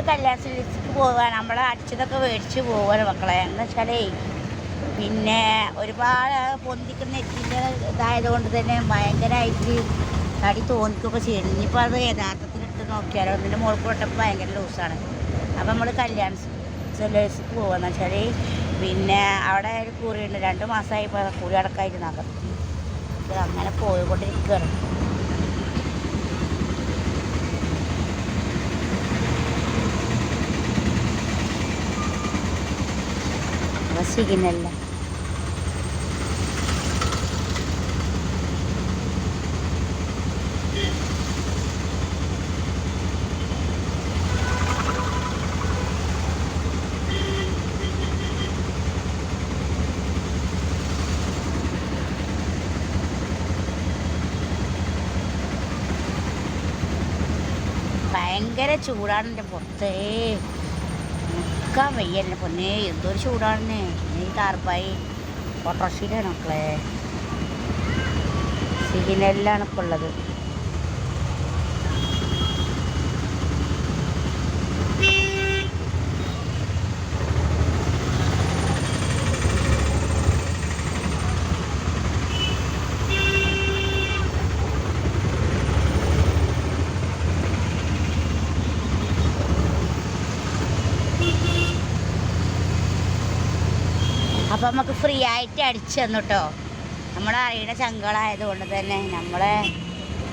കല്യാണ സിൽക്സിക്ക് പോകാൻ നമ്മളെ അടിച്ചതൊക്കെ മേടിച്ച് പോകാൻ മക്കളെ. എന്ന് വെച്ചാലേ പിന്നെ ഒരുപാട് പൊന്തിക്കുന്ന നെറ്റിൻ്റെ ഇതായതുകൊണ്ട് തന്നെ ഭയങ്കരമായിട്ട് തടി തോന്നിക്കൊക്കെ ചെയ്യണം. ഇനിയിപ്പോൾ അത് യഥാർത്ഥത്തിൽ ഇട്ട് നോക്കിയാലോ അതിൻ്റെ മുകളിൽ കൊട്ടപ്പോൾ ഭയങ്കര ലൂസാണ്. അപ്പോൾ നമ്മൾ കല്യാണ ജ്വല്ലേഴ്സിക്ക് പോകുകയെന്ന് വെച്ചാൽ പിന്നെ അവിടെ ഒരു കുറിയുണ്ട്. 2 മാസമായി ഇപ്പോൾ കുറി അടക്കമായിട്ട് നടക്കും. അങ്ങനെ പോയിക്കൊണ്ടിരിക്കുകയാണ്. സിഗ്നല്ല ഭയങ്കര ചൂടാണ് എൻ്റെ പുറത്തേ. നിൽക്കാൻ വയ്യല്ലേ പൊന്നേ, എന്തൊരു ചൂടാണെന്നേ. ഈ ടാർപ്പായി ഓട്ടോറിക്ഷയിലാണ് മക്കളെ. സിഗ്നലിലാണ് ഇപ്പോൾ ഉള്ളത്. അപ്പം നമുക്ക് ഫ്രീ ആയിട്ട് അടിച്ചു തന്നു കേട്ടോ. നമ്മളറിയുന്ന ചങ്കളായതുകൊണ്ട് തന്നെ നമ്മളെ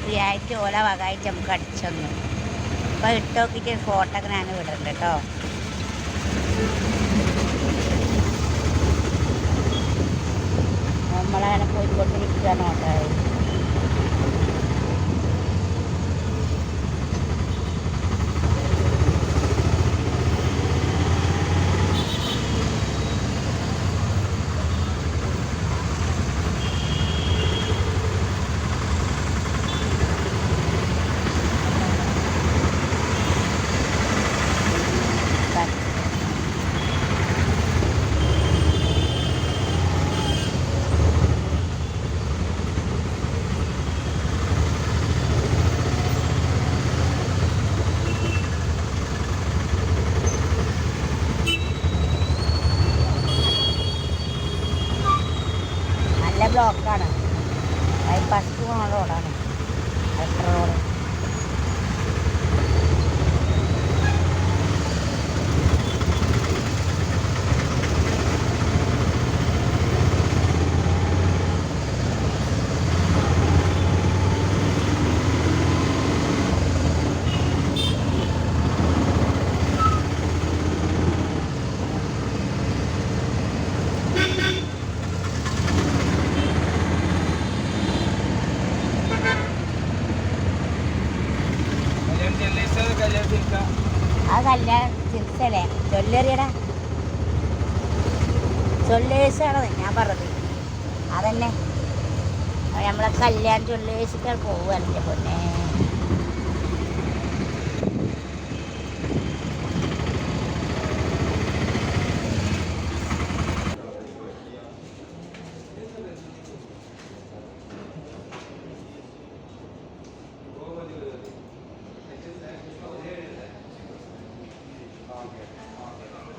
ഫ്രീ ആയിട്ട് ഓല വകമായിട്ട് നമുക്ക് അടിച്ചു തന്നു. അപ്പോൾ ഇട്ട് നോക്കിയിട്ട് ഫോട്ടോ ഒക്കെ ഞാൻ വിടുന്നുണ്ട് കേട്ടോ. നമ്മളങ്ങനെ പോയിക്കൊണ്ടിരിക്കുകയാണ് കേട്ടോ. ബ്ലോക്കാണ്. ബൈപ്പാസ് പോകുന്ന റോഡാണ്, റോഡ്. ആ കല്യാണം ചിരിച്ചല്ലേ ജ്വല്ലറിയുടെ ജ്വല്ലേഴ്സാണ് ഞാൻ പറഞ്ഞത്. അതന്നെ നമ്മളെ കല്യാൺ ജ്വല്ലേഴ്സിക്കാണ് പോവുകയല്ലേ പൊന്നെ.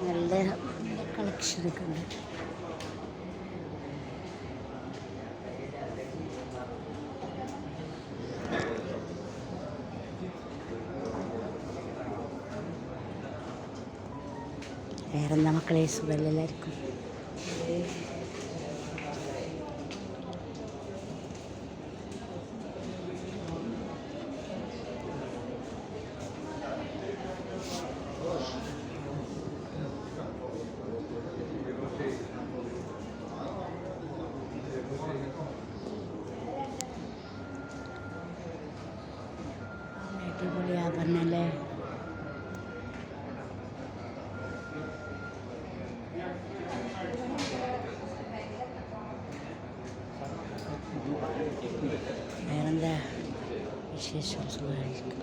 നല്ല കളക്ഷനൊക്കെ ഉണ്ട്. വേറെന്താ മക്കളെ, സുഖമല്ലേ എല്ലാവർക്കും? അടിപൊളിയാകണല്ലേ. വേറെന്താ വിശേഷം? സുഖമായിരിക്കും.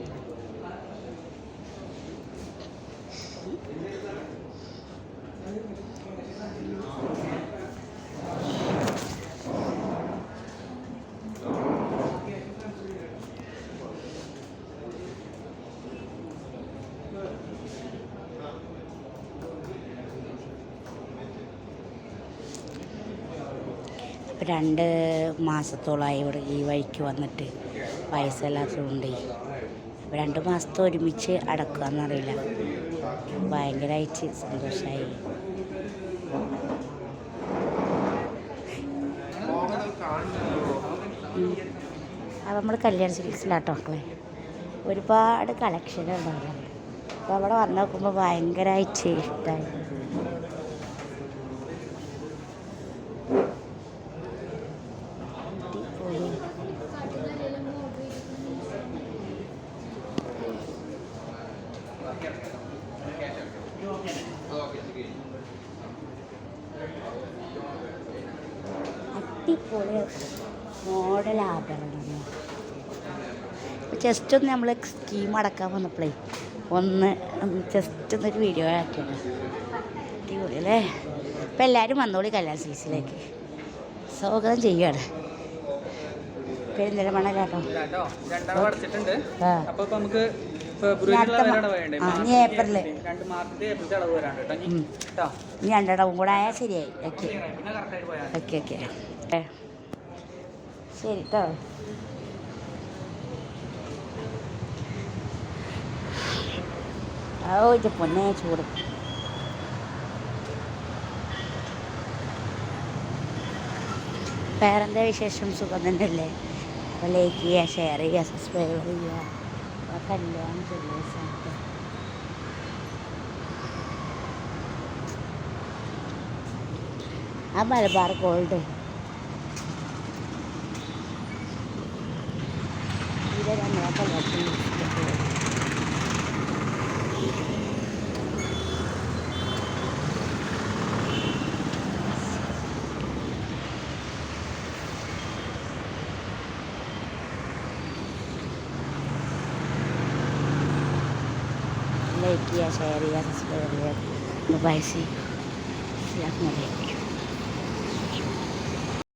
2 മാസത്തോളമായി ഇവിടെ ഈ വഴിക്ക് വന്നിട്ട് പൈസ ഇല്ലാത്തതുകൊണ്ട് 2 മാസത്തെ ഒരുമിച്ച് അടക്കുകയെന്നറിയില്ല. ഭയങ്കരമായിട്ട് സന്തോഷമായി. അത് നമ്മൾ കല്യാൺ സിൽക്സിലാട്ടോ മക്കളെ. ഒരുപാട് കളക്ഷൻ ഉണ്ടാവില്ല. അപ്പോൾ അവിടെ വന്ന് നോക്കുമ്പോൾ ഭയങ്കരമായിട്ട് ഇഷ്ടമായി. അടിപൊളി മോഡൽ ആഭരണങ്ങൾ. ജസ്റ്റ് ഒന്ന് നമ്മൾ സ്കീം അടക്കാൻ വന്നപ്പോഴേ ജസ്റ്റ് ഒന്നൊരു വീഡിയോ ആക്കിയാണ്. അടിപൊളി അല്ലേ? ഇപ്പം എല്ലാവരും വന്നോളി കല്യാൺ സിൽക്സിലേക്ക്. സ്വാഗതം ചെയ്യുകയാണ്. പെരുന്തൽമണ്ണ കേട്ടോ. ഏപ്രിൽ ഇനി 2 അടവും കൂടെ ആയാൽ ശരിയായി. ഓക്കെ ഓക്കെ ഓക്കെ ശരി കേട്ടോ. ഇത് പൊന്നെ ചൂട്. വേറെന്താ വിശേഷം? സുഖം തന്നെയല്ലേ? അപ്പോൾ ലൈക്ക് ചെയ്യുക, ഷെയർ ചെയ്യുക, സബ്സ്ക്രൈബ് ചെയ്യുക. കല്യാണം ജ്വല്ലേഴ്സായിട്ട് ആ മലബാർ ഗോൾഡ് ഇത് നമ്മളെ കല്യാണത്തിന് ലൈക്ക് ചെയ്യുക, ഷെയർ ചെയ്യുക, സബ്സ്ക്രൈബ് ചെയ്യുക. ബൈ. സി. അസ്സലാമു അലൈക്കും.